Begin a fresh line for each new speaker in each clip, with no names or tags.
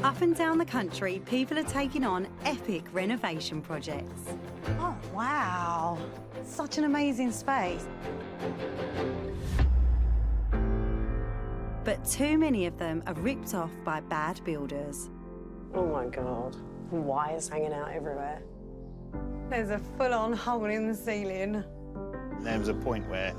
Up and down the country, people are taking on epic renovation projects.
Oh, wow. Such an amazing space.
But too many of them are ripped off by bad builders.
Oh my God. Wires hanging out everywhere.
There's a full-on hole in the ceiling.
There was a point where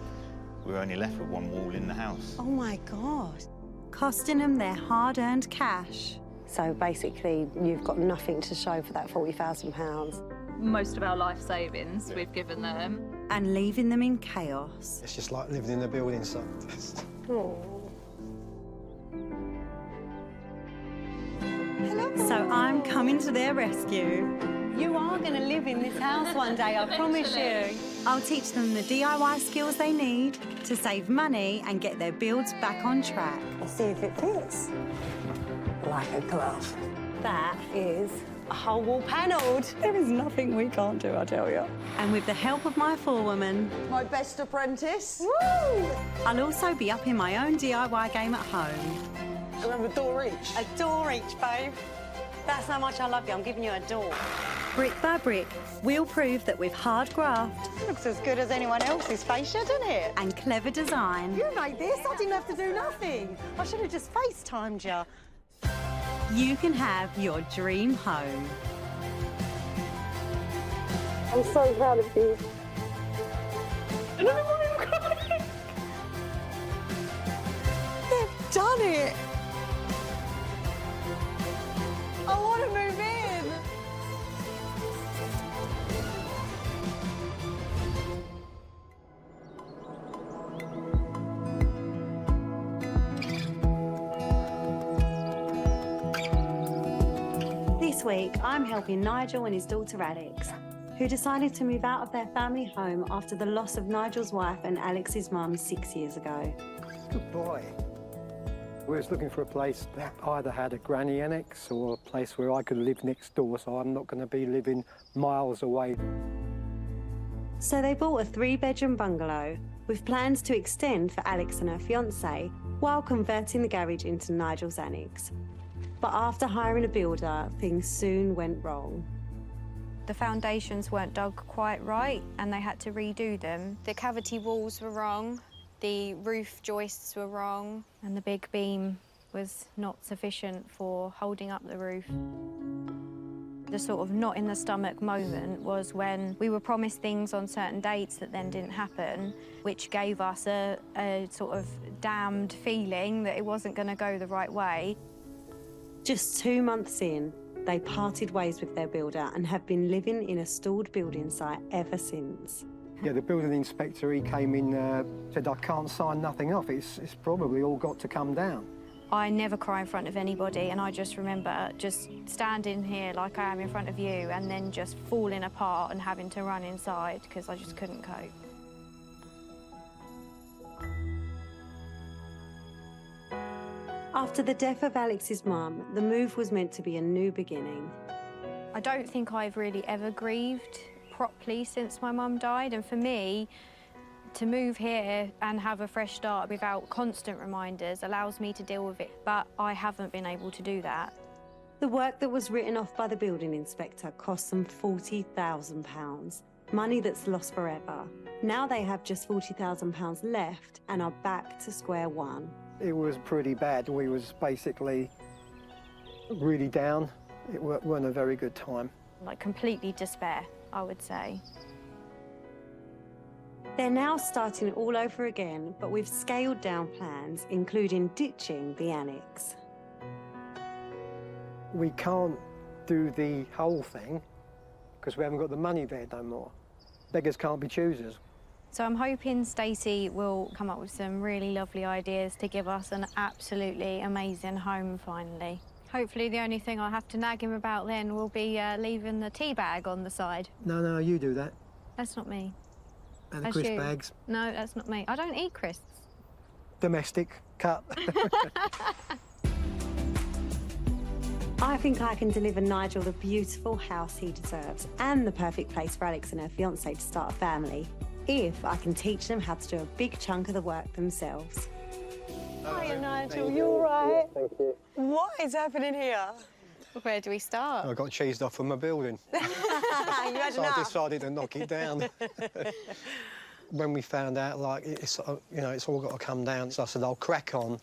we were only left with one wall in the house.
Oh my God.
Costing them their hard-earned cash.
So basically, you've got nothing to show for that £40,000.
Most of our life savings we've given them.
And leaving them in chaos.
It's just like living in a building site.
Oh.
So I'm coming to their rescue.
You are going to live in this house one day, I promise you.
I'll teach them the DIY skills they need to save money and get their builds back on track.
Let's see if it fits. Like a glove. That is a whole wall panelled.
There is nothing we can't do, I tell you.
And with the help of my forewoman,
My best apprentice.
Woo!
I'll also be up in my own DIY game at home.
Do we have a door each?
A door each, babe. That's how much I love you. I'm giving you a door.
Brick by brick, we'll prove that with hard graft
Looks as good as anyone else's fascia, doesn't it?
and clever design,
You made this. I didn't have to do nothing. I should have just FaceTimed you.
you can have your dream home.
I'm so proud of you.
They've done it. I want to move in.
This week, I'm helping Nigel and his daughter Alex, who decided to move out of their family home after the loss of Nigel's wife and Alex's mum 6 years ago.
Good boy. We was looking for a place that either had a granny annex or a place where I could live next door, so I'm not going to be living miles away.
So they bought a 3-bedroom bungalow with plans to extend for Alex and her fiancé while converting the garage into Nigel's annex. But after hiring a builder, things soon went wrong.
The foundations weren't dug quite right and they had to redo them. The cavity walls were wrong, the roof joists were wrong, and the big beam was not sufficient for holding up the roof. The sort of knot in the stomach moment was when we were promised things on certain dates that then didn't happen, which gave us a sort of damned feeling that it wasn't going to go the right way.
Just 2 months in, they parted ways with their builder and have been living in a stalled building site ever since.
Yeah, the building inspector, he came in, said, I can't sign nothing off. It's probably all got to come down.
I never cry in front of anybody, and I just remember just standing here like I am in front of you and then just falling apart and having to run inside because I just couldn't cope.
After the death of Alex's mum, the move was meant to be a new beginning.
I don't think I've really ever grieved properly since my mum died, and for me, to move here and have a fresh start without constant reminders allows me to deal with it, but I haven't been able to do that.
The work that was written off by the building inspector cost them £40,000, money that's lost forever. Now they have just £40,000 left and are back to square one.
It was pretty bad. We was basically really down. It weren't a very good time.
Like completely despair, I would say.
They're now starting all over again, but with scaled down plans, including ditching the annex.
We can't do the whole thing because we haven't got the money there no more. Beggars can't be choosers.
So I'm hoping Stacey will come up with some really lovely ideas to give us an absolutely amazing home finally. Hopefully the only thing I'll have to nag him about then will be leaving the tea bag on the side.
No, you do that.
That's not me.
And the
That's
crisp
you.
bags.
No, that's not me. I don't eat crisps.
Domestic, cut.
I think I can deliver Nigel the beautiful house he deserves and the perfect place for Alex and her fiancé to start a family, if I can teach them how to do a big chunk of the work themselves.
Hiya, Nigel. You all right?
Thank you.
What is happening here?
Where do we start?
I got cheesed off from my building,
You had
so I
enough.
decided to knock it down. When we found out, like, it's, you know, it's all got to come down, so I said, I'll crack on,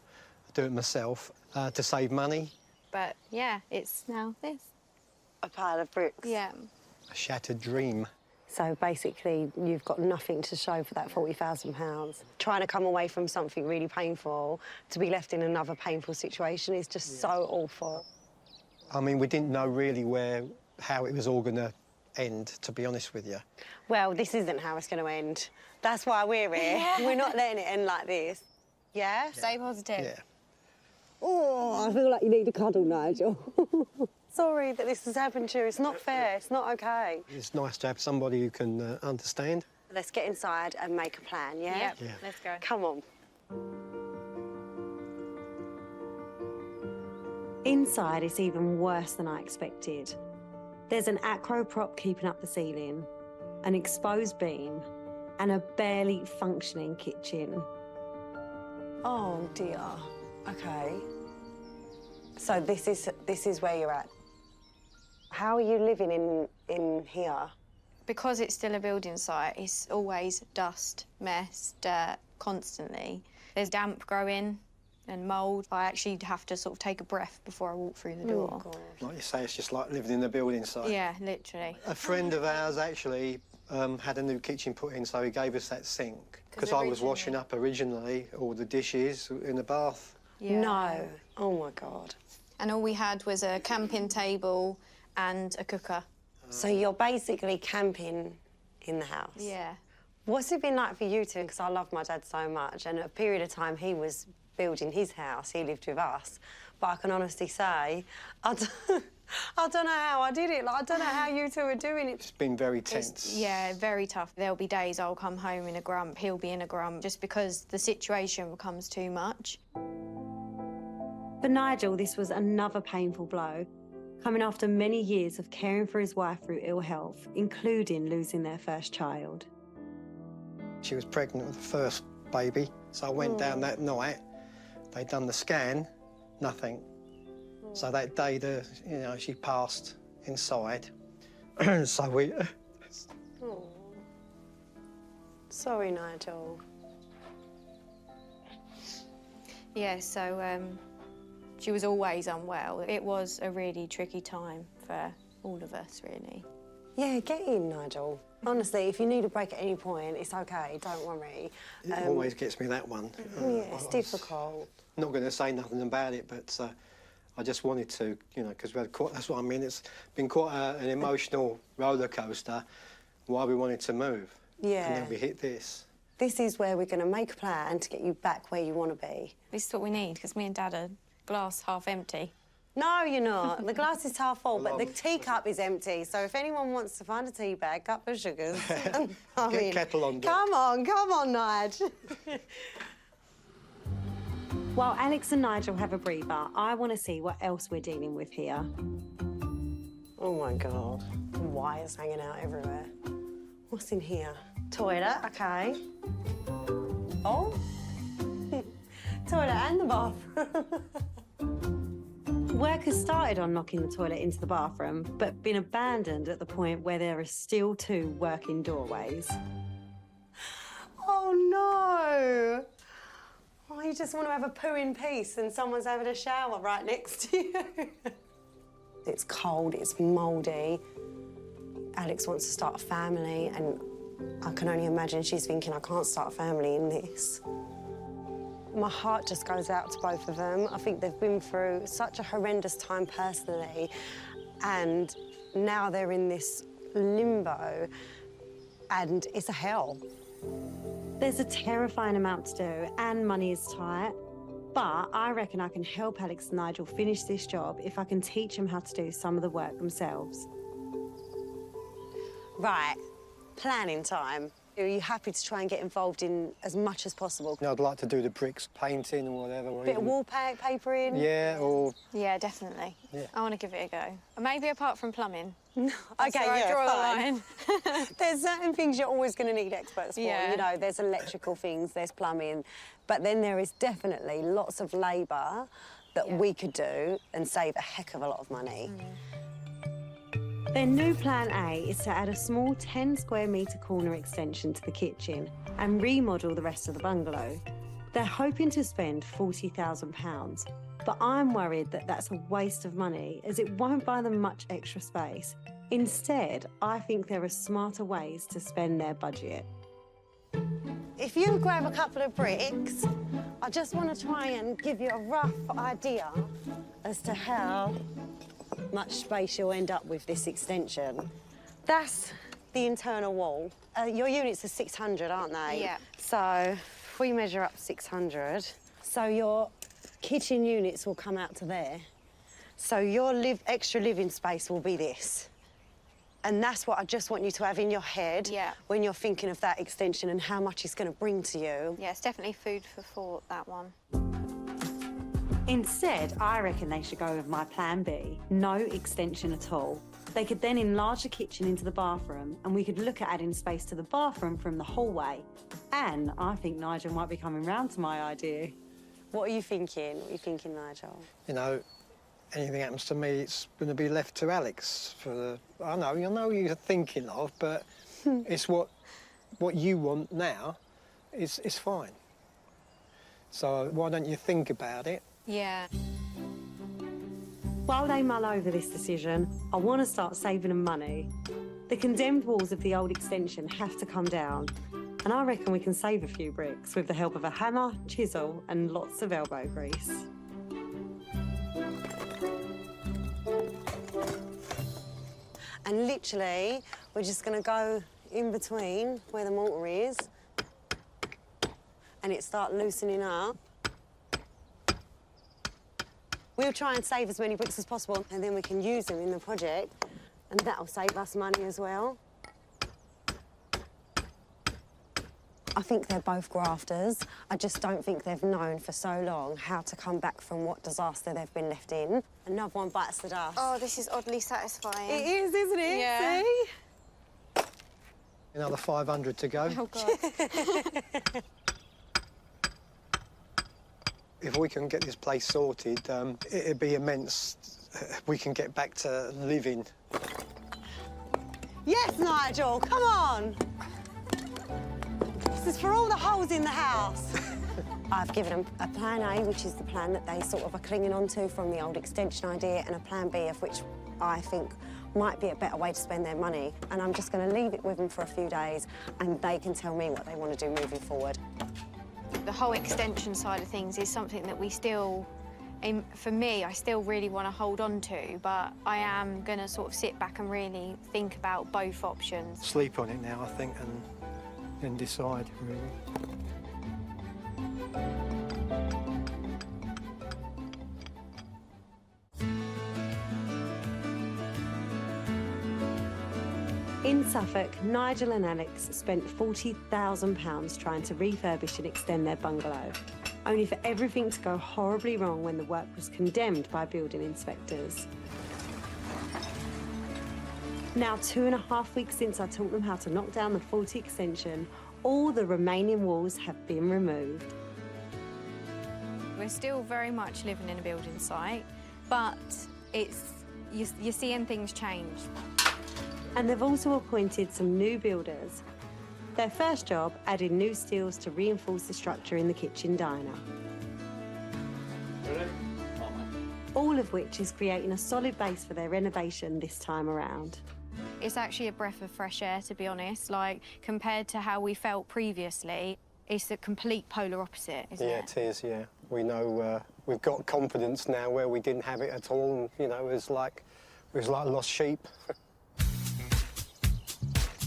do it myself, to save money.
But yeah, it's now this.
A pile of bricks.
Yeah.
A shattered dream.
So basically, you've got nothing to show for that £40,000. Trying to come away from something really painful to be left in another painful situation is just so awful.
I mean, we didn't know really how it was all going to end, to be honest with you.
Well, this isn't how it's going to end. That's why we're here. We're not letting it end like this. Yeah?
Stay positive.
Yeah.
Oh, I feel like you need a cuddle, Nigel. Sorry that this has happened to you. It's not fair. It's not OK.
It's nice to have somebody who can understand.
Let's get inside and make a plan, yeah?
Yep,
Yeah.
let's go.
Come on.
Inside, it's even worse than I expected. There's an acro prop keeping up the ceiling, an exposed beam, and a barely functioning kitchen.
Oh, dear. OK. So this is where you're at. How are you living in here?
Because it's still a building site, it's always dust, mess, dirt, constantly. There's damp growing and mould. I actually have to sort of take a breath before I walk through the door.
Oh, God.
Like you say, it's just like living in the building site.
Yeah, literally.
A friend of ours actually had a new kitchen put in, so he gave us that sink. Because I was washing up originally all the dishes in the bath.
Yeah.
No. Oh, my God.
And all we had was a camping table and a cooker.
So you're basically camping in the house?
Yeah.
What's it been like for you two? Because I love my dad so much, and at a period of time he was building his house, he lived with us. But I can honestly say, I don't know how I did it. Like, I don't know how you two are doing it.
It's been very tense.
Yeah, very tough. There'll be days I'll come home in a grump, he'll be in a grump, just because the situation becomes too much.
For Nigel, this was another painful blow, coming after many years of caring for his wife through ill health, including losing their first child.
She was pregnant with the first baby, so I went down that night. They'd done the scan, nothing. So that day, she passed inside. So we...
Oh. Sorry, Nigel.
Yeah, so she was always unwell. It was a really tricky time for all of us, really.
Yeah, get in, Nigel. Honestly, if you need a break at any point, it's OK, don't worry.
It always gets me, that one.
Yeah, it's difficult.
Not going to say nothing about it, but I just wanted to, because we had quite... That's what I mean, it's been quite an emotional roller coaster why we wanted to move.
Yeah.
And then we hit this.
This is where we're going to make a plan to get you back where you want to be.
This is what we need, because me and Dad are glass half empty.
No, you're not. The glass is half full, but the teacup is empty. So if anyone wants to find a tea bag, cup of sugars...
Get kettle on deck.
Come on, Nige.
While Alex and Nigel have a breather, I want to see what else we're dealing with here.
Oh, my God. Wires hanging out everywhere. What's in here? Toilet, OK. Oh. Toilet and the bathroom.
Work has started on knocking the toilet into the bathroom, but been abandoned at the point where there are still 2 working doorways.
Oh, no. Oh, you just want to have a poo in peace and someone's having a shower right next to you. It's cold, it's mouldy. Alex wants to start a family, and I can only imagine she's thinking, I can't start a family in this. My heart just goes out to both of them. I think they've been through such a horrendous time personally, and now they're in this limbo, and it's a hell.
There's a terrifying amount to do, and money is tight. But I reckon I can help Alex and Nigel finish this job if I can teach them how to do some of the work themselves.
Right, planning time. Are you happy to try and get involved in as much as possible?
I'd like to do the bricks, painting or whatever. Or
Bit of
even...
wallpapering?
Yeah, or...
Yeah, definitely.
Yeah.
I want to give it a go. Maybe apart from plumbing.
OK,
That's where I draw
fine.
the line.
There's certain things you're always going to need experts for.
Yeah.
You know, there's electrical things, there's plumbing, but then there is definitely lots of labour that we could do and save a heck of a lot of money.
Their new plan A is to add a small 10 square metre corner extension to the kitchen and remodel the rest of the bungalow. They're hoping to spend £40,000, but I'm worried that that's a waste of money as it won't buy them much extra space. Instead, I think there are smarter ways to spend their budget.
If you grab a couple of bricks, I just want to try and give you a rough idea as to how much space you'll end up with this extension. That's the internal wall. Your units are 600, aren't they?
Yeah.
So if we measure up 600, so your kitchen units will come out to there. So your extra living space will be this. And that's what I just want you to have in your head when you're thinking of that extension and how much it's going to bring to you.
Yeah, it's definitely food for thought, that one.
Instead, I reckon they should go with my plan B, no extension at all. They could then enlarge the kitchen into the bathroom and we could look at adding space to the bathroom from the hallway. And I think Nigel might be coming round to my idea.
What are you thinking? What are you thinking, Nigel?
You know, anything happens to me, it's going to be left to Alex for the... I know you're thinking of, but it's what you want now is fine. So why don't you think about it?
Yeah.
While they mull over this decision, I want to start saving them money. The condemned walls of the old extension have to come down, and I reckon we can save a few bricks with the help of a hammer, chisel, and lots of elbow grease.
And literally, we're just going to go in between where the mortar is and it start loosening up. We'll try and save as many bricks as possible and then we can use them in the project and that'll save us money as well. I think they're both grafters. I just don't think they've known for so long how to come back from what disaster they've been left in. Another one bites the dust.
Oh, this is oddly satisfying.
It is, isn't it?
Yeah.
See?
Another 500 to go.
Oh, God.
If we can get this place sorted, it'd be immense. We can get back to living.
Yes, Nigel, come on. This is for all the holes in the house. I've given them a plan A, which is the plan that they sort of are clinging on to from the old extension idea, and a plan B, of which I think might be a better way to spend their money. And I'm just going to leave it with them for a few days, and they can tell me what they want to do moving forward.
The whole extension side of things is something that we still, for me, I still really want to hold on to, but I am going to sort of sit back and really think about both options.
Sleep on it now, I think, and then decide, really.
In Suffolk, Nigel and Alex spent £40,000 trying to refurbish and extend their bungalow, only for everything to go horribly wrong when the work was condemned by building inspectors. Now, 2.5 weeks since I taught them how to knock down the faulty extension, all the remaining walls have been removed.
We're still very much living in a building site, but you're seeing things change.
And they've also appointed some new builders. Their first job added new steels to reinforce the structure in the kitchen diner. All of which is creating a solid base for their renovation this time around.
It's actually a breath of fresh air, to be honest. Like, compared to how we felt previously, it's the complete polar opposite, isn't it?
Yeah, it is, yeah. We know we've got confidence now where we didn't have it at all. And, you know, it was like lost sheep.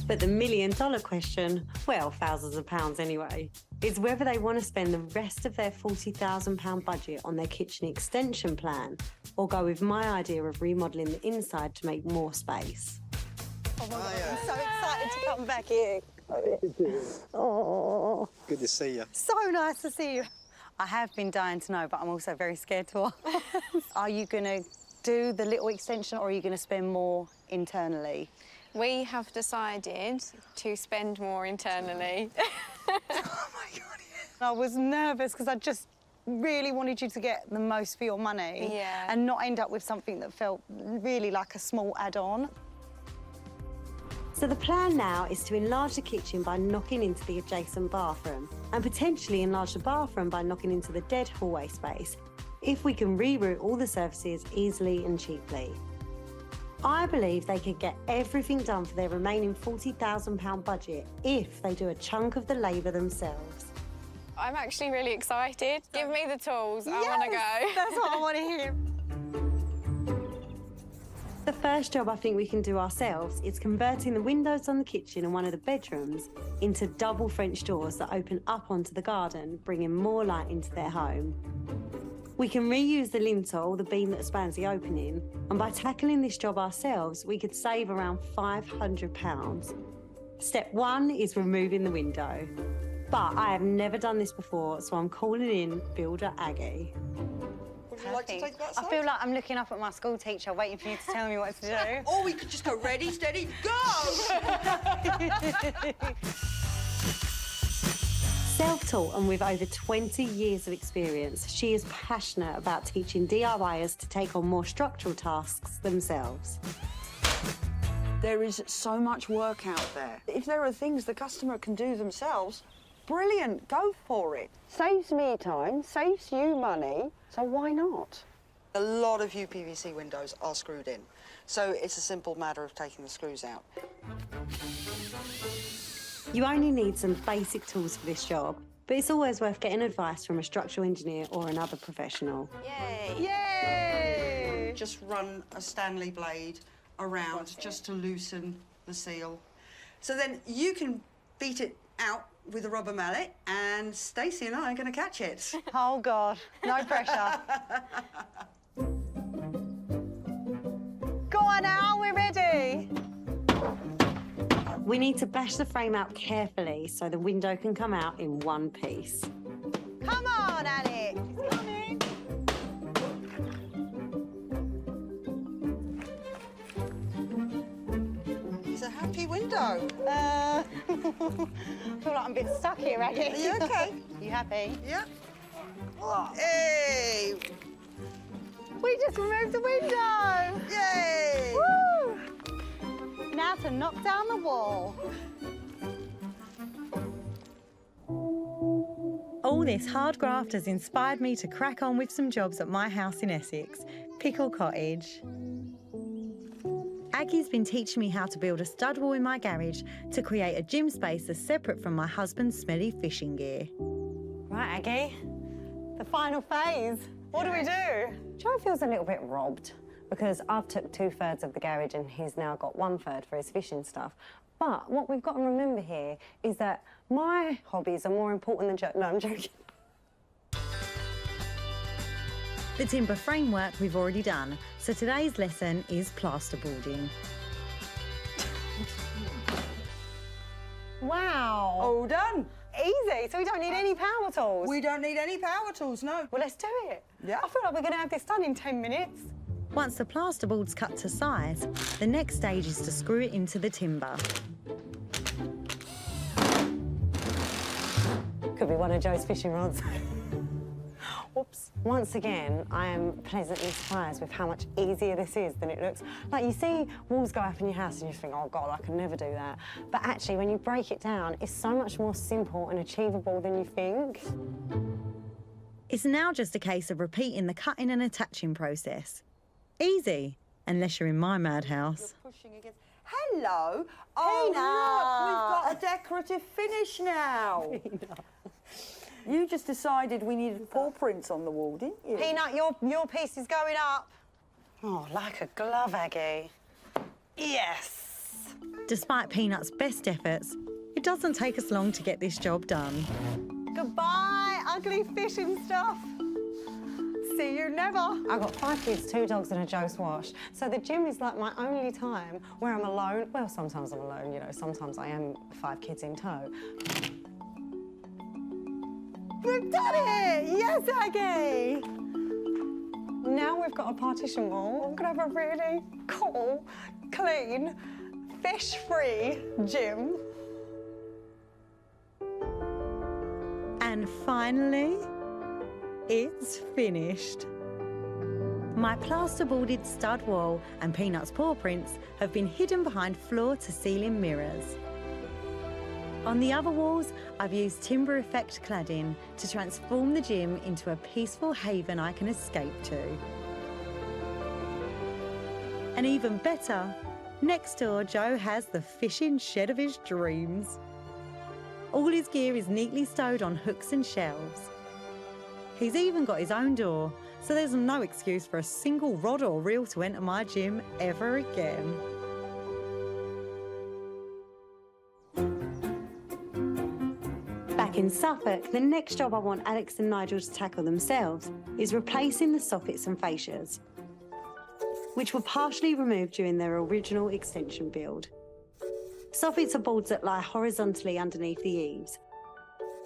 But the million-dollar question, well, thousands of pounds anyway, is whether they want to spend the rest of their £40,000 budget on their kitchen extension plan or go with my idea of remodelling the inside to make more space.
Oh, my God, I'm so excited to come back here.
Oh. Good to see you.
So nice to see you. I have been dying to know, but I'm also very scared to ask. Are you going to do the little extension or are you going to spend more internally?
We have decided to spend more internally.
Oh, my God, yeah. I was nervous because I just really wanted you to get the most for your money.
Yeah.
And not end up with something that felt really like a small add-on.
So the plan now is to enlarge the kitchen by knocking into the adjacent bathroom and potentially enlarge the bathroom by knocking into the dead hallway space if we can reroute all the services easily and cheaply. I believe they could get everything done for their remaining £40,000 budget if they do a chunk of the labour themselves.
I'm actually really excited. Give me the tools. I want to go.
That's what I want to hear.
The first job I think we can do ourselves is converting the windows on the kitchen and one of the bedrooms into double French doors that open up onto the garden, bringing more light into their home. We can reuse the lintel, the beam that spans the opening, and by tackling this job ourselves, we could save around £500. Step 1 is removing the window. But I have never done this before, so I'm calling in builder Aggie.
Would you like to take that
I
side?
feel like I'm looking up at my school teacher waiting for you to tell me what to do.
Or we could just go ready, steady, go!
Self-taught and with over 20 years of experience, she is passionate about teaching DIYers to take on more structural tasks themselves.
There is so much work out there. If there are things the customer can do themselves, brilliant, go for it. Saves me time, saves you money, so why not? A lot of UPVC windows are screwed in, so it's a simple matter of taking the screws out.
You only need some basic tools for this job, but it's always worth getting advice from a structural engineer or another professional.
Yay.
Yay! Just run a Stanley blade around just to loosen the seal. So then you can beat it out with a rubber mallet, and Stacey and I are going to catch it.
Oh, God, no pressure. Go on now, we're ready.
We need to bash the frame out carefully so the window can come out in one piece.
Come on, Alex. It's coming.
It's a happy window.
I feel like I'm a bit stuck here, Aggie.
Are you okay?
You happy?
Yeah. Hey!
We just removed the window.
Yay!
Woo! Now to knock down the wall. All this hard graft has inspired me to crack on with some jobs at my house in Essex, Pickle Cottage. Aggie's been teaching me how to build a stud wall in my garage to create a gym space that's separate from my husband's smelly fishing gear. Right, Aggie, the final phase. What do we do?
Joe feels a little bit robbed because I've took 2/3 of the garage and he's now got 1/3 for his fishing stuff. But what we've got to remember here is that my hobbies are more important than Joe. No, I'm joking.
The timber framework we've already done, so today's lesson is plasterboarding. Wow.
All done.
Easy, so we don't need any power tools.
We don't need any power tools, no.
Well, let's do it.
Yeah.
I feel like we're going to have this done in 10 minutes. Once the plasterboard's cut to size, the next stage is to screw it into the timber.
Could be one of Joe's fishing rods. Whoops. Once again, I am pleasantly surprised with how much easier this is than it looks. Like, you see walls go up in your house and you think, oh, God, I can never do that. But actually, when you break it down, it's so much more simple and achievable than you think.
It's now just a case of repeating the cutting and attaching process. Easy, unless you're in my madhouse.
Pushing against. Hello.
Hey,
look, we've got a decorative finish now. You just decided we needed paw prints on the wall, didn't you?
Peanut, your piece is going up.
Oh, like a glove, Aggie.
Yes. Despite Peanut's best efforts, it doesn't take us long to get this job done. Goodbye, ugly fishing stuff. See you never.
I've got 5 kids, 2 dogs and a Joe's wash. So the gym is like my only time where I'm alone. Well, sometimes I'm alone, you know, sometimes I am 5 kids in tow.
We've done it! Yes, Aggie! Now we've got a partition wall. I'm gonna have a really cool, clean, fish-free gym. And finally,
it's finished. My plasterboarded stud wall and Peanut's paw prints have been hidden behind floor-to-ceiling mirrors. On the other walls, I've used timber effect cladding to transform the gym into a peaceful haven I can escape to. And even better, next door Joe has the fishing shed of his dreams. All his gear is neatly stowed on hooks and shelves. He's even got his own door, so there's no excuse for a single rod or reel to enter my gym ever again. Back in Suffolk, the next job I want Alex and Nigel to tackle themselves is replacing the soffits and fascias, which were partially removed during their original extension build. Soffits are boards that lie horizontally underneath the eaves.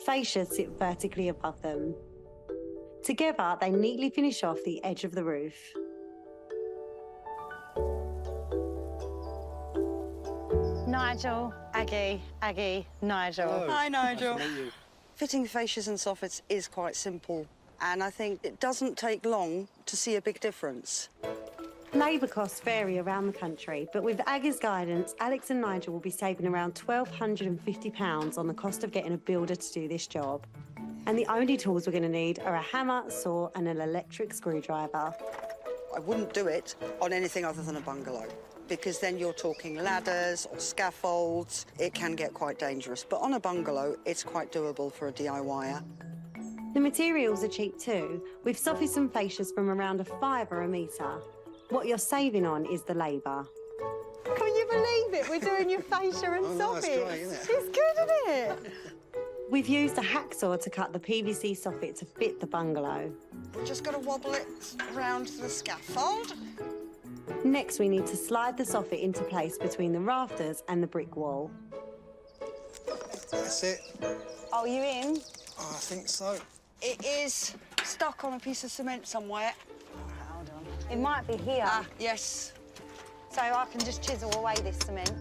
Fascias sit vertically above them. Together, they neatly finish off the edge of the roof.
Nigel, Aggie, Nigel.
Hello.
Hi, Nigel.
Nice to meet you.
Fitting fascias and soffits is quite simple, and I think it doesn't take long to see a big difference.
Labour costs vary around the country, but with Aggie's guidance, Alex and Nigel will be saving around £1,250 on the cost of getting a builder to do this job. And the only tools we're going to need are a hammer, saw and an electric screwdriver.
I wouldn't do it on anything other than a bungalow, because then you're talking ladders or scaffolds. It can get quite dangerous, but on a bungalow, it's quite doable for a DIYer.
The materials are cheap too, with soffits and fascias from around £5 a metre. What you're saving on is the labour.
Can you believe it? We're doing your fascia and
Oh, no,
soffits.
it's great, isn't it?
It's good, isn't it?
We've used a hacksaw to cut the PVC soffit to fit the bungalow.
We're just going to wobble it round the scaffold.
Next, we need to slide the soffit into place between the rafters and the brick wall.
That's it.
Oh, you in?
Oh, I think so.
It is stuck on a piece of cement somewhere.
Hold on. It might be here.
Ah, yes.
So I can just chisel away this cement.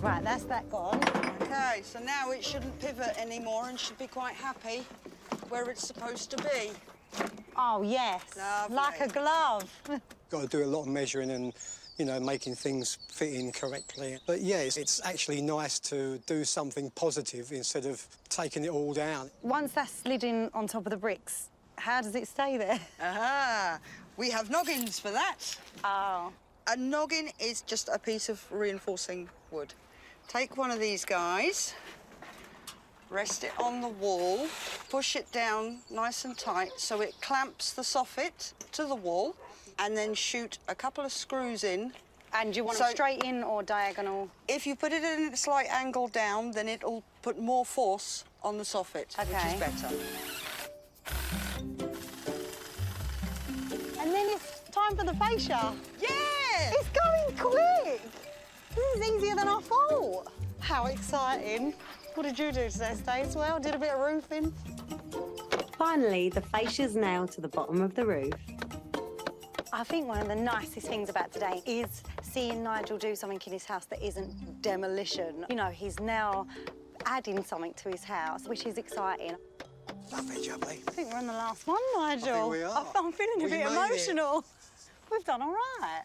Right, that's that gone.
OK, so now it shouldn't pivot anymore and should be quite happy where it's supposed to be.
Oh, yes.
Lovely.
Like a glove.
Got to do a lot of measuring and, you know, making things fit in correctly. But yeah, it's actually nice to do something positive instead of taking it all down.
Once that's slid in on top of the bricks, how does it stay there?
Aha! We have noggins for that.
Oh.
A noggin is just a piece of reinforcing wood. Take one of these guys, rest it on the wall, push it down nice and tight so it clamps the soffit to the wall, and then shoot a couple of screws in.
And do you want them straight in or diagonal?
If you put it in a slight angle down, then it'll put more force on the soffit, which
Okay.
is better.
And then it's time for the fascia.
Yeah!
It's going quick. This is easier than I thought. How exciting. What did you do today, Stacey? Well, did a bit of roofing.
Finally, the fascia's nailed to the bottom of the roof.
I think one of the nicest things about today is seeing Nigel do something in his house that isn't demolition. You know, he's now adding something to his house, which is exciting.
Lovely, jubbly.
I think we're on the last one, Nigel.
we are.
I'm feeling a
We
bit
made it.
emotional. We've done all right.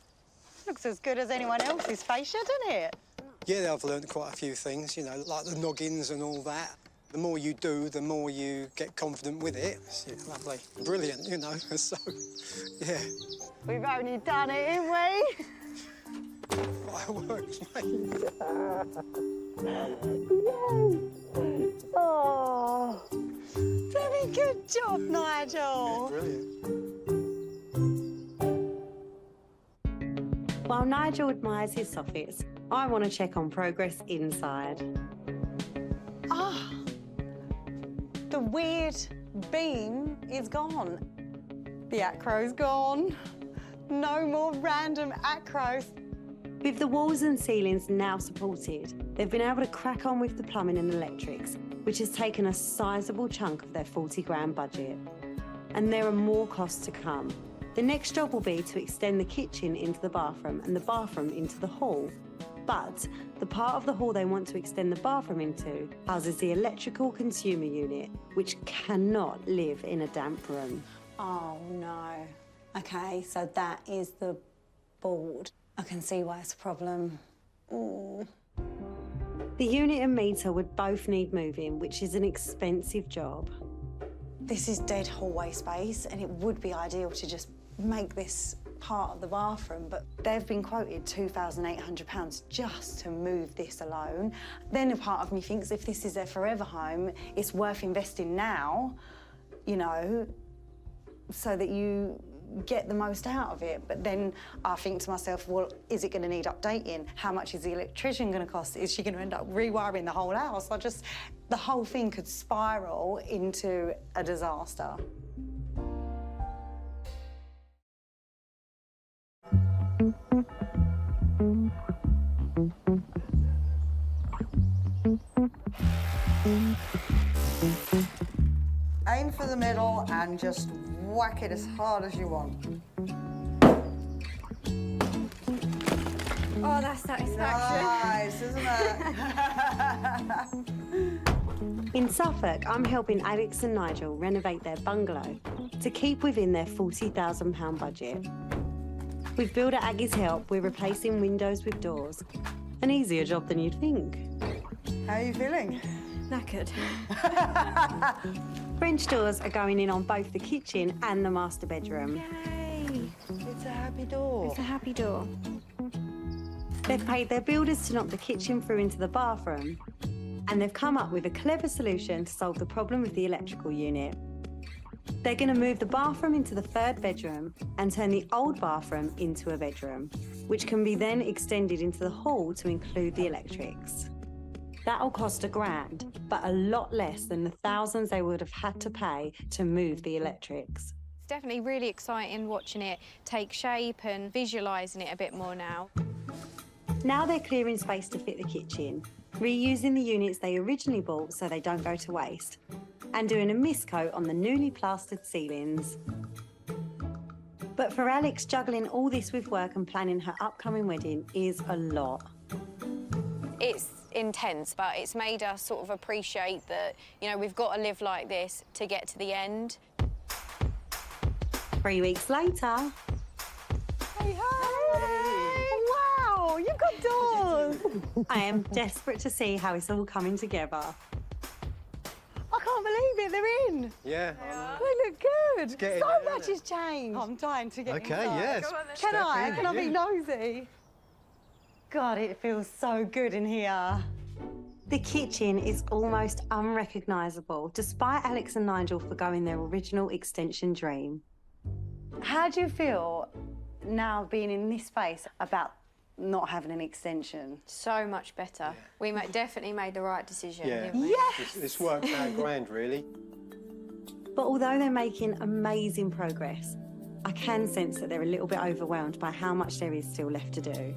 Looks as good as anyone else's fascia, doesn't it?
Yeah, I've learned quite a few things, you know, like the noggins and all that. The more you do, the more you get confident with it. It's lovely. Brilliant, you know, so, yeah.
We've only done it, haven't we?
Fireworks, mate.
Oh, very good job, Nigel.
Brilliant.
While Nigel admires his soffits, I want to check on progress inside.
Ah, the weird beam is gone. The acro's gone. No more random acros.
With the walls and ceilings now supported, they've been able to crack on with the plumbing and electrics, which has taken a sizable chunk of their 40 grand budget. And there are more costs to come. The next job will be to extend the kitchen into the bathroom and the bathroom into the hall. But the part of the hall they want to extend the bathroom into houses the electrical consumer unit, which cannot live in a damp room.
Oh no. Okay, so that is the board. I can see why it's a problem. Mm.
The unit and meter would both need moving, which is an expensive job.
This is dead hallway space, and it would be ideal to just make this part of the bathroom, but they've been quoted £2,800 just to move this alone. Then a part of me thinks if this is their forever home, it's worth investing now, you know, so that you get the most out of it. But then I think to myself, well, is it going to need updating? How much is the electrician going to cost? Is she going to end up rewiring the whole house? The whole thing could spiral into a disaster.
Aim for the middle and just whack it as hard as you want.
Oh, that's satisfaction.
Nice, isn't it?
In Suffolk, I'm helping Alex and Nigel renovate their bungalow to keep within their £40,000 budget. With builder Aggie's help, we're replacing windows with doors. An easier job than you'd think.
How are you feeling?
Knackered.
French doors are going in on both the kitchen and the master bedroom.
Yay!
It's a happy door.
It's a happy door.
They've paid their builders to knock the kitchen through into the bathroom, and they've come up with a clever solution to solve the problem with the electrical unit. They're going to move the bathroom into the third bedroom and turn the old bathroom into a bedroom, which can be then extended into the hall to include the electrics. That'll cost £1,000, but a lot less than the thousands they would have had to pay to move the electrics.
It's definitely really exciting watching it take shape and visualising it a bit more now.
Now they're clearing space to fit the kitchen, reusing the units they originally bought so they don't go to waste, and doing a mist coat on the newly plastered ceilings. But for Alex, juggling all this with work and planning her upcoming wedding is a lot.
It's intense, but it's made us sort of appreciate that, you know, we've got to live like this to get to the end.
3 weeks later.
Hey, hey! Wow, you've got doors!
I am desperate to see how it's all coming together.
I can't believe it, they're in.
Yeah.
They look good.
getting
So
there,
much
isn't
has changed. I'm dying to get
Okay,
inside.
yes.
Can I? Can I be
Yeah.
nosy?
God, it feels so good in here.
The kitchen is almost unrecognisable, despite Alex and Nigel forgoing their original extension dream.
How do you feel now being in this space about not having an extension?
So much better. We definitely made the right decision,
Yeah.
didn't we?
This worked out grand, really.
But although they're making amazing progress, I can sense that they're a little bit overwhelmed by how much there is still left to do.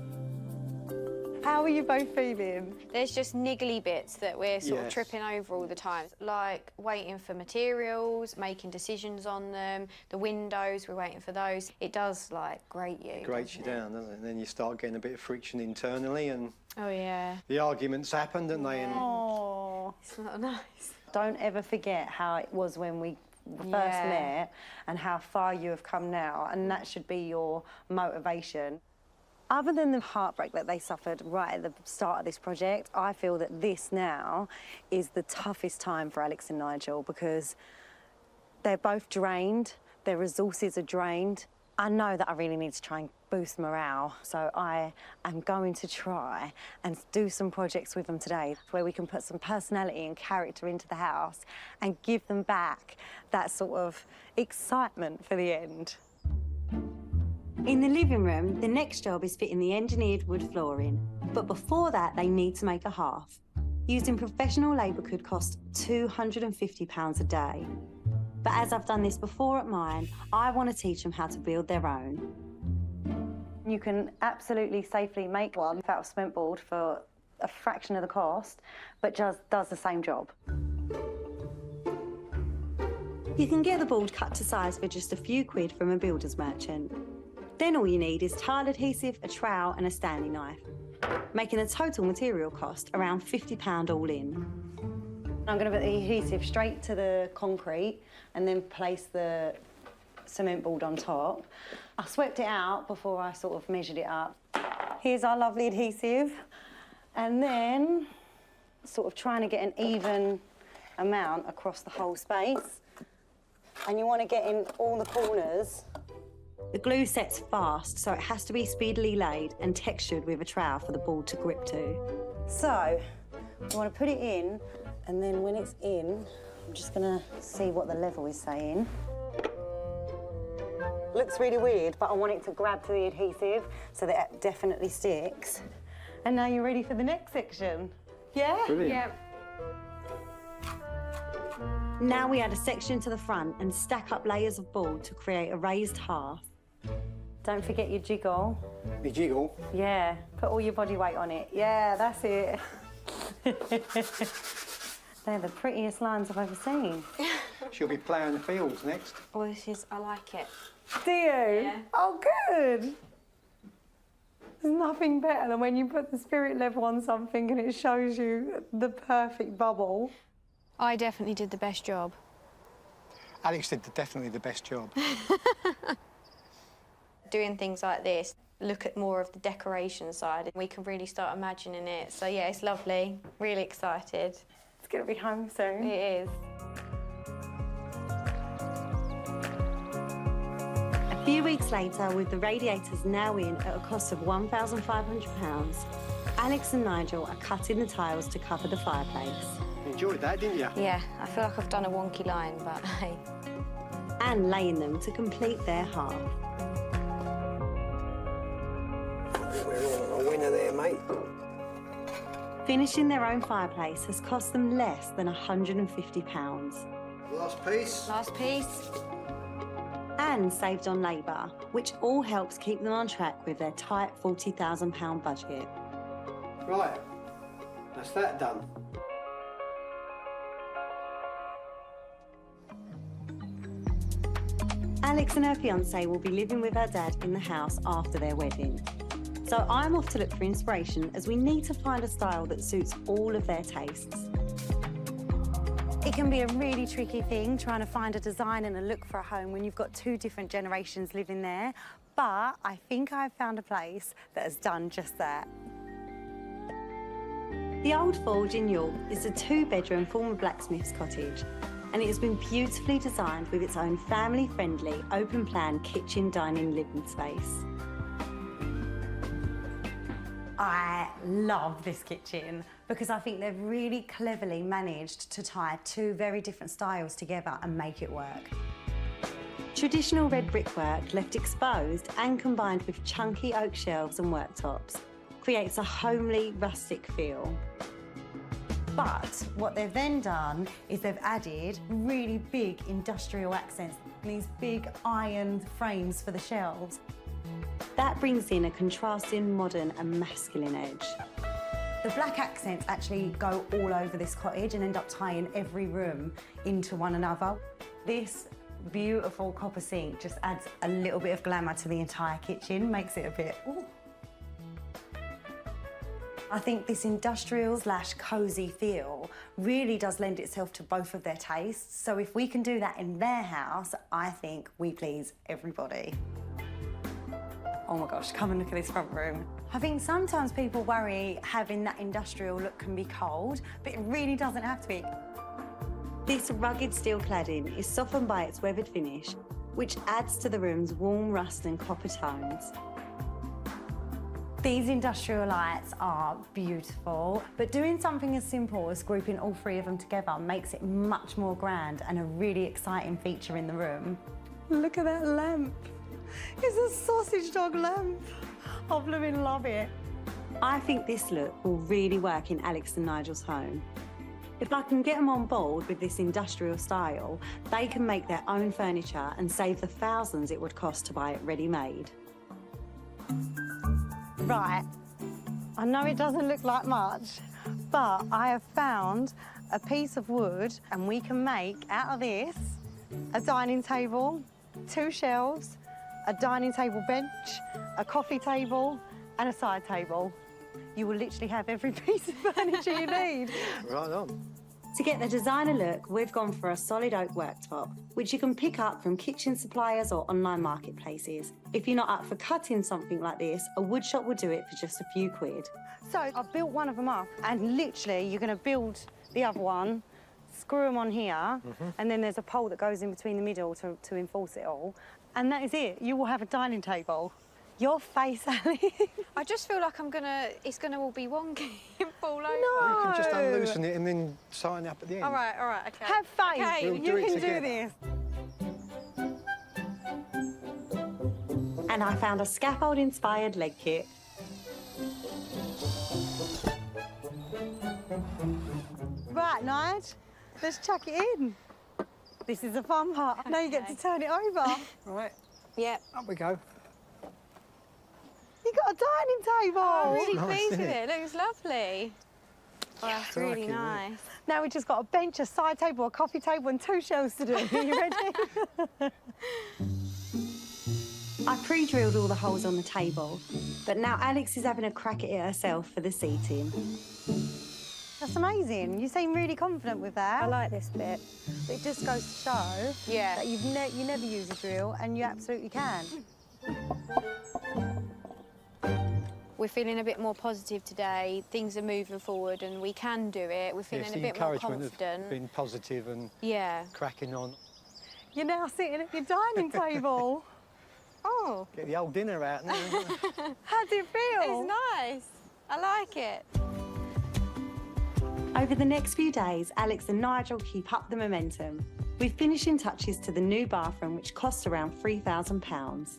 How are you both feeling?
There's just niggly bits that we're sort of
Yes.
tripping over all the time, like waiting for materials, making decisions on them, the windows, we're waiting for those. It does, like, grate you.
Grates you
doesn't it?
down, doesn't it? And then you start getting a bit of friction internally, and
Oh, yeah.
the arguments happen, don't they? And
Oh.
It's not nice.
Don't ever forget how it was when we first
Yeah.
met and how far you have come now, and that should be your motivation. Other than the heartbreak that they suffered right at the start of this project, I feel that this now is the toughest time for Alex and Nigel because they're both drained, their resources are drained. I know that I really need to try and boost morale, so I am going to try and do some projects with them today where we can put some personality and character into the house and give them back that sort of excitement for the end.
In the living room, the next job is fitting the engineered wood flooring. But before that, they need to make a hearth. Using professional labour could cost £250 a day. But as I've done this before at mine, I want to teach them how to build their own.
You can absolutely safely make one out of cement board for a fraction of the cost, but just does the same job.
You can get the board cut to size for just a few quid from a builder's merchant. Then all you need is tile adhesive, a trowel and a Stanley knife. making the total material cost around £50 all in.
I'm going to put the adhesive straight to the concrete and then place the cement board on top. I swept it out before I sort of measured it up. Here's our lovely adhesive. And then sort of trying to get an even amount across the whole space. And you want to get in all the corners.
The glue sets fast, so it has to be speedily laid and textured with a trowel for the board to grip to.
So, you want to put it in, and then when it's in, I'm just going to see what the level is saying. Looks really weird, but I want it to grab to the adhesive so that it definitely sticks. And now you're ready for the next section. Yeah?
Brilliant.
Yeah.
Now we add a section to the front and stack up layers of board to create a raised hearth.
Don't forget your jiggle.
Me jiggle.
Yeah, put all your body weight on it. Yeah, that's it. They're the prettiest lines I've ever seen.
She'll be ploughing the fields next.
Oh, this is, I like it.
Do you?
Yeah.
Oh, good. There's nothing better than when you put the spirit level on something and it shows you the perfect bubble.
I definitely did the best job.
Alex did definitely the best job.
Doing things like this, look at more of the decoration side, and we can really start imagining it. So yeah, it's lovely. Really excited.
It's going to be home soon.
It is.
A few weeks later, with the radiators now in at a cost of £1,500, Alex and Nigel are cutting the tiles to cover the fireplace.
Enjoyed that, didn't you?
Yeah, I feel like I've done a wonky line, but hey.
And laying them to complete their hearth.
We're on a winner there, mate.
Finishing their own fireplace has cost them less than £150.
Last piece.
Last piece.
And saved on labour, which all helps keep them on track with their tight £40,000 budget.
Right, that's that done.
Alex and her fiancé will be living with her dad in the house after their wedding. So I'm off to look for inspiration as we need to find a style that suits all of their tastes.
It can be a really tricky thing trying to find a design and a look for a home when you've got two different generations living there, but I think I've found a place that has done just that.
The Old Forge in York is a 2-bedroom former blacksmith's cottage, and it has been beautifully designed with its own family-friendly, open-plan kitchen, dining, living space.
I love this kitchen because I think they've really cleverly managed to tie two very different styles together and make it work.
Traditional red brickwork left exposed and combined with chunky oak shelves and worktops creates a homely, rustic feel.
But what they've then done is they've added really big industrial accents, these big iron frames for the shelves.
That brings in a contrasting modern and masculine edge.
The black accents actually go all over this cottage and end up tying every room into one another. This beautiful copper sink just adds a little bit of glamour to the entire kitchen, makes it a bit, ooh. I think this industrial/cosy feel really does lend itself to both of their tastes. So if we can do that in their house, I think we please everybody. Oh my gosh, come and look at this front room. I think sometimes people worry having that industrial look can be cold, but it really doesn't have to be.
This rugged steel cladding is softened by its weathered finish, which adds to the room's warm rust and copper tones.
These industrial lights are beautiful, but doing something as simple as grouping all three of them together makes it much more grand and a really exciting feature in the room. Look at that lamp. It's a sausage dog lamp. I blooming love it.
I think this look will really work in Alex and Nigel's home. If I can get them on board with this industrial style, they can make their own furniture and save the thousands it would cost to buy it ready-made.
Right, I know it doesn't look like much, but I have found a piece of wood and we can make out of this a dining table, 2 shelves, a dining table bench, a coffee table and a side table. you will literally have every piece of furniture you need.
Right on.
To get the designer look, we've gone for a solid oak worktop, which you can pick up from kitchen suppliers or online marketplaces. If you're not up for cutting something like this, a wood shop will do it for just a few quid.
So I've built one of them up, and literally you're going to build the other one, screw them on here, and then there's a pole that goes in between the middle to enforce it all. And that is it. You will have a dining table. Your face, Ali.
I just feel like it's gonna all be wonky and fall over.
No.
You can just unloosen it and then tighten up at the end.
All right, okay.
Have faith.
Okay.
We'll
You
do it
can
together.
do this.
And I found a scaffold-inspired leg kit.
Right, Nige, let's chuck it in. This is the fun part. Now you get to turn it over.
Right,
Yep.
up we go.
You got a dining table.
I'm really
nice,
pleased
isn't
with
it?
it. It looks lovely. Oh, that's
I like
really
it, yeah.
nice.
Now we've just got a bench, a side table, a coffee table, and 2 shelves to do. Are you ready?
I pre-drilled all the holes on the table, but now Alex is having a crack at it herself for the seating.
That's amazing. You seem really confident with that.
I like this bit.
It just goes to show
Yeah.
that you never use a drill, and you absolutely can.
We're feeling a bit more positive today. Things are moving forward and we can do it. We're feeling
Yes,
a
the
bit more
encouragement of
confident.
being positive and
Yeah.
cracking on.
You're now sitting at your dining table.
Oh,
Get the old dinner out now.
How do you feel?
it's nice. I like it.
Over the next few days, Alex and Nigel keep up the momentum, with finishing touches to the new bathroom, which costs around £3,000,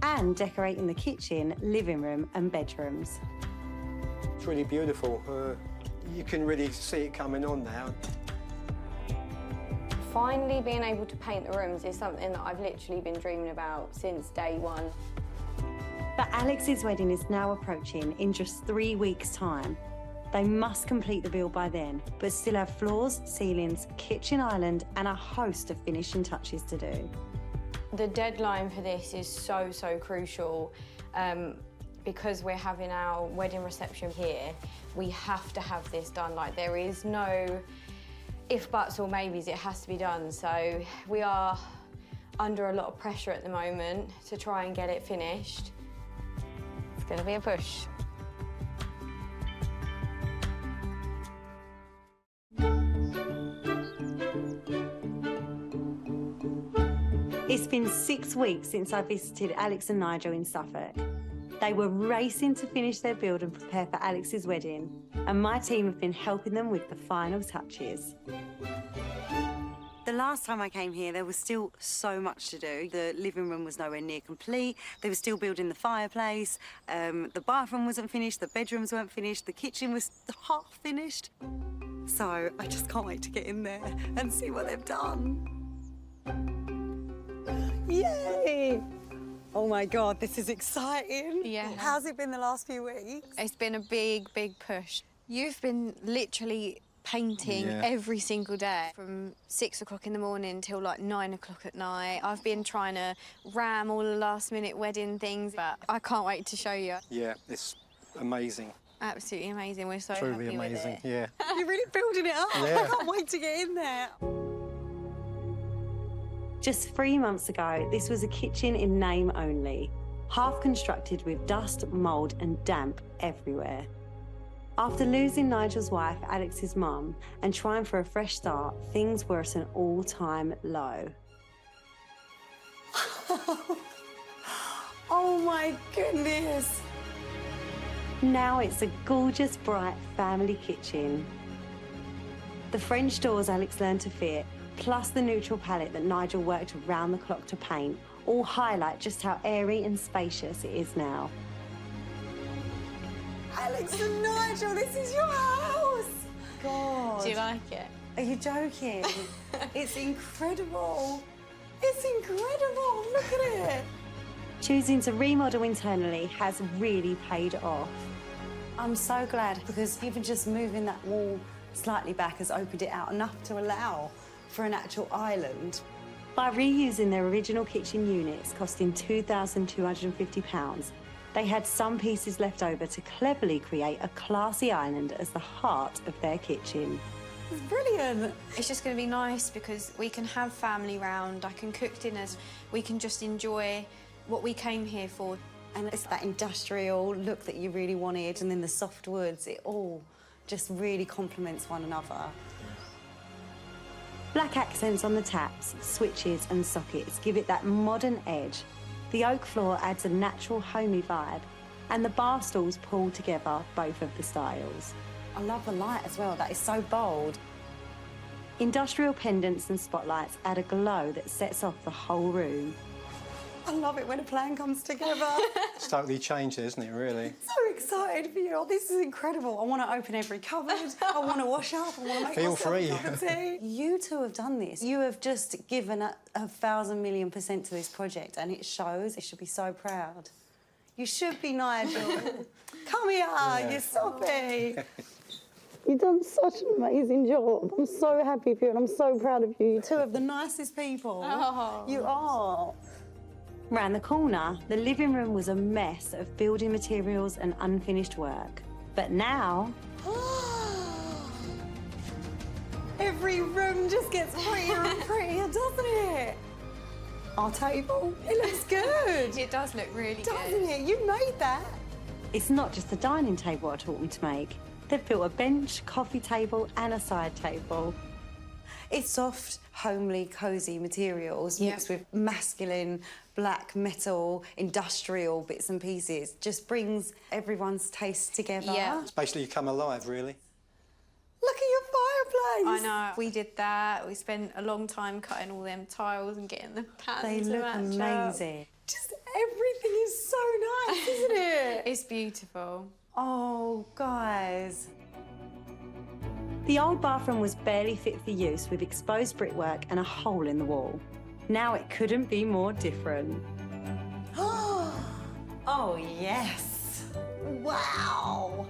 and decorating the kitchen, living room and bedrooms.
It's really beautiful. You can really see it coming on now.
Finally being able to paint the rooms is something that I've literally been dreaming about since day one.
But Alex's wedding is now approaching in just 3 weeks' time. They must complete the build by then, but still have floors, ceilings, kitchen island and a host of finishing touches to do.
The deadline for this is so crucial. Because we're having our wedding reception here, we have to have this done. Like, there is no if, buts or maybes, it has to be done. So we are under a lot of pressure at the moment to try and get it finished. It's gonna be a push.
It's been 6 weeks since I visited Alex and Nigel in Suffolk. They were racing to finish their build and prepare for Alex's wedding, and my team have been helping them with the final touches.
The last time I came here, there was still so much to do. The living room was nowhere near complete. They were still building the fireplace. The bathroom wasn't finished. The bedrooms weren't finished. The kitchen was half finished. So I just can't wait to get in there and see what they've done. Yay! Oh my God, this is exciting.
Yeah.
How's it been the last few weeks?
It's been a big push. You've been literally painting
Yeah.
every single day from 6 o'clock in the morning till like 9 o'clock at night. I've been trying to ram all the last minute wedding things, but I can't wait to show you.
Yeah, it's amazing.
Absolutely amazing. We're so
Truly
happy
amazing,
with it.
yeah.
You're really building it up.
Yeah.
I can't wait to get in there.
Just 3 months ago, this was a kitchen in name only, half constructed with dust, mould and damp everywhere. After losing Nigel's wife, Alex's mum, and trying for a fresh start, things were at an all-time low.
Oh my goodness.
Now it's a gorgeous, bright family kitchen. The French doors Alex learned to fit, plus the neutral palette that Nigel worked around the clock to paint, all highlight just how airy and spacious it is now.
Alex and Nigel, this is your house. God.
Do you like it?
Are you joking? It's incredible. It's incredible. Look at it.
Choosing to remodel internally has really paid off.
I'm so glad because even just moving that wall slightly back has opened it out enough to allow for an actual island.
By reusing their original kitchen units costing £2,250, They had some pieces left over to cleverly create a classy island as the heart of their kitchen.
It's brilliant.
It's just going to be nice because we can have family round, I can cook dinners, we can just enjoy what we came here for.
And it's that industrial look that you really wanted, and then the soft woods, it all just really complements one another.
Black accents on the taps, switches and sockets give it that modern edge. The oak floor adds a natural homey vibe, and the bar stools pull together both of the styles.
I love the light as well, that is so bold.
Industrial pendants and spotlights add a glow that sets off the whole room.
I love it when a plan comes together.
It's totally changed, isn't it, really?
So excited for you. Oh, this is incredible. I want to open every cupboard. I want to wash up. I want to make
Feel
myself
free.
a cup of tea. You two have done this. You have just given a 1,000,000,000% to this project, and it shows. You should be so proud. You should be, Nigel. Come here, you soppy. You've done such an amazing job. I'm so happy for you, and I'm so proud of you. You're two of the nicest people.
Oh.
You are.
Round the corner, the living room was a mess of building materials and unfinished work. But now,
Every room just gets prettier and prettier, doesn't it? Our table, it looks good.
It does look really
Doesn't
good.
it? You made that.
it's not just the dining table I taught them to make. They've built a bench, coffee table and a side table.
It's soft, homely, cosy materials
Yeah.
mixed with masculine, black metal, industrial bits and pieces. Just brings everyone's taste together.
Yeah.
It's basically come alive, really.
Look at your
I
fireplace.
know. We did that. We spent a long time cutting all them tiles and getting the pans
They
to
look
match up.
amazing. Just everything is so nice, isn't it?
It's beautiful.
Oh, guys.
The old bathroom was barely fit for use with exposed brickwork and a hole in the wall. Now it couldn't be more different.
Oh, yes. Wow.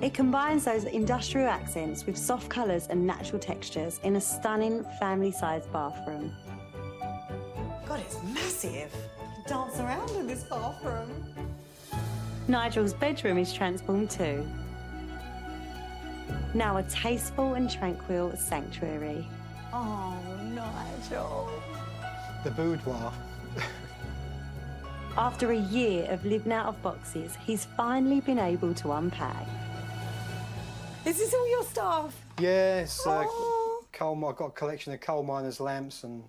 It combines those industrial accents with soft colours and natural textures in a stunning family-sized bathroom.
God, it's massive. You can dance around in this bathroom.
Nigel's bedroom is transformed too. Now a tasteful and tranquil sanctuary.
Oh, Nigel.
The boudoir.
After a year of living out of boxes, he's finally been able to unpack.
Is this all your stuff?
Yeah, it's
Oh.
I've got a collection of coal miners' lamps and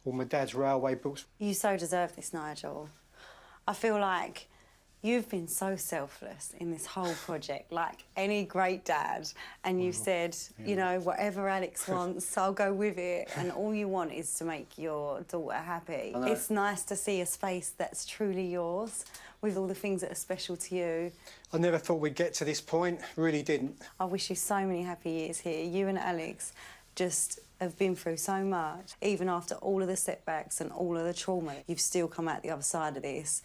all my dad's railway books.
You so deserve this, Nigel. I feel like you've been so selfless in this whole project, like any great dad. And you've said, you know, whatever Alex wants, I'll go with it. And all you want is to make your daughter happy.
I know.
It's nice to see a space that's truly yours, with all the things that are special to you.
I never thought we'd get to this point, really didn't.
I wish you so many happy years here. You and Alex just have been through so much. Even after all of the setbacks and all of the trauma, you've still come out the other side of this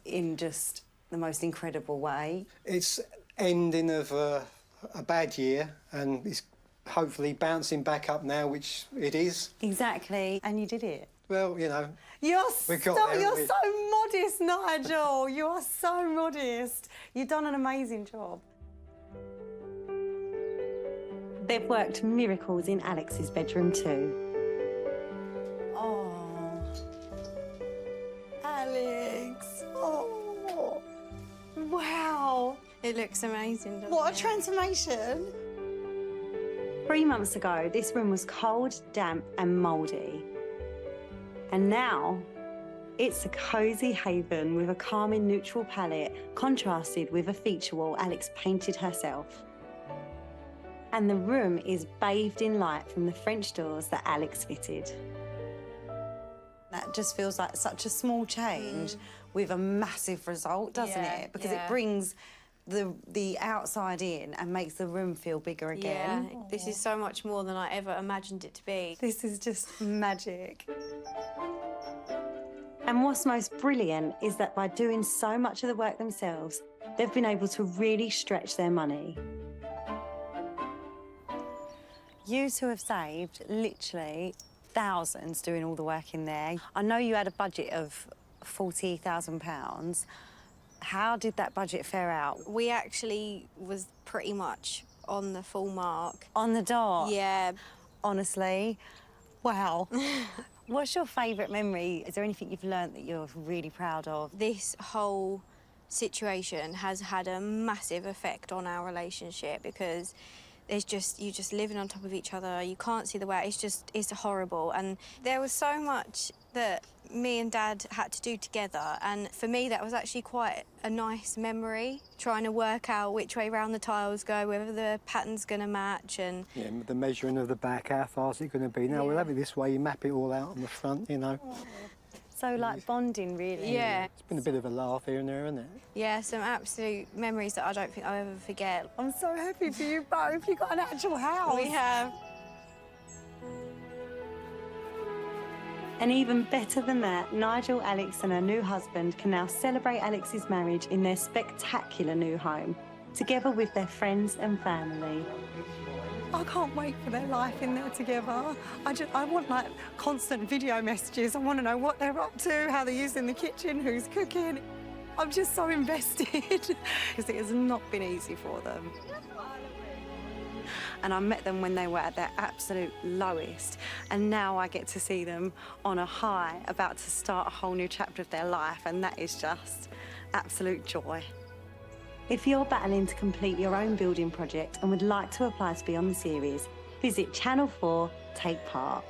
in just the most incredible way.
It's ending of a bad year and it's hopefully bouncing back up now, which it is.
Exactly, and you did it.
Well, you know,
You're
We got there,
you're
we-
so modest, Nigel. You are so modest. You've done an amazing job.
They've worked miracles in Alex's bedroom too.
Oh, Alex. Oh, wow.
It looks amazing, doesn't
What a
it?
transformation.
3 months ago, this room was cold, damp and mouldy. And now, it's a cosy haven with a calming neutral palette contrasted with a feature wall Alex painted herself. And the room is bathed in light from the French doors that Alex fitted.
That just feels like such a small change with a massive result, doesn't
Yeah,
it? Because
yeah.
it brings the outside in and makes the room feel bigger
Yeah,
again.
this is so much more than I ever imagined it to be.
This is just magic.
And what's most brilliant is that by doing so much of the work themselves, they've been able to really stretch their money.
You two have saved literally thousands doing all the work in there. I know you had a budget of
£40,000. How did that budget fare out?
We actually was pretty much on the full mark.
On the dot?
Yeah.
Honestly, wow. What's your favourite memory? Is there anything you've learnt that you're really proud of?
This whole situation has had a massive effect on our relationship because you're just living on top of each other. You can't see the way. It's horrible. And there was so much that me and Dad had to do together. And for me, that was actually quite a nice memory, trying to work out which way round the tiles go, whether the pattern's going to match. And
Yeah, the measuring of the back, how far is it going to be? Now, we'll have it this way, you map it all out on the front, you know.
So, like, bonding, really?
yeah,
It's been a bit of a laugh here and there, hasn't it?
yeah, some absolute memories that I don't think I'll ever forget.
I'm so happy for you both. You've got an actual house.
We have.
And even better than that, Nigel, Alex and her new husband can now celebrate Alex's marriage in their spectacular new home, together with their friends and family.
I can't wait for their life in there together. I want, like, constant video messages. I want to know what they're up to, how they're using the kitchen, who's cooking. I'm just so invested because it has not been easy for them. And I met them when they were at their absolute lowest, and now I get to see them on a high, about to start a whole new chapter of their life, and that is just absolute joy.
If you're battling to complete your own building project and would like to apply to be on the series, visit Channel 4 Take Part.